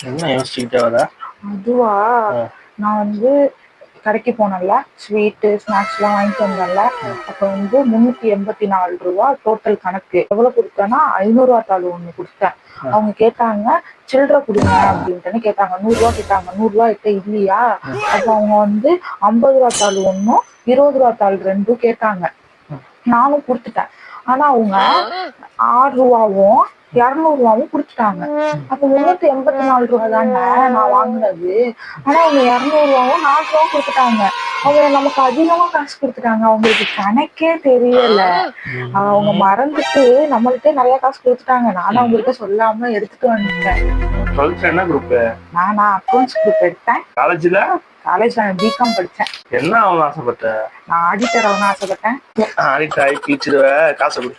என்ன யோசிச்சுக்கிட்டே வர? அதுவா, நான் வந்து கடைக்கு போனேன்ல, ஸ்வீட்டு ஸ்நாக்ஸ்லாம் வாங்கிட்டு வந்தேன்ல. அப்போ வந்து 384 ரூபா டோட்டல் கணக்கு. எவ்வளவு கொடுத்தேன்னா 500 தாள் ஒண்ணு கொடுத்தேன். அவங்க கேட்டாங்க சில்லறை கொடுங்க அப்படின்ட்டு கேட்டாங்க. 100 ரூபா கேட்டாங்க. 100 ரூபா கிட்ட இல்லையா? அப்ப அவங்க வந்து 50 தாள் ஒன்னும் 20 தாள் 2 கேட்டாங்க. நானும் கொடுத்துட்டேன். ஆனா அவங்க 6 ரூபாவும் 200 ரூபாவும் குடுத்துட்டாங்க. அப்ப 384 ரூபா தானே நான் வாங்கினது. ஆனா அவங்க 200 ரூபாவும் 4 ரூபாவும் கொடுத்துட்டாங்க. அவங்க நமக்கு அதிகமா காசு கொடுத்துட்டாங்க. அவங்களுக்கு கணக்கே தெரியல. அவங்க மறந்துட்டு நம்மள்கிட்ட நிறைய காசு கொடுத்துட்டாங்க. நானும் அவங்கள்ட்ட சொல்லாம எடுத்துட்டு வந்துட்டேன். என்ன குரூப்? நானா அக்கௌண்ட்ஸ் குரூப் எடுத்தேன். காலேஜ்ல நான் பிகாம் படிச்சேன். என்ன ஆகணும்னு ஆசைப்பட்ட? நான் ஆடிட்டர் ஆகணும்னு ஆசைப்பட்டேன். ஆடிட்டர் ஆகி டீச்சர் காசை கொடு.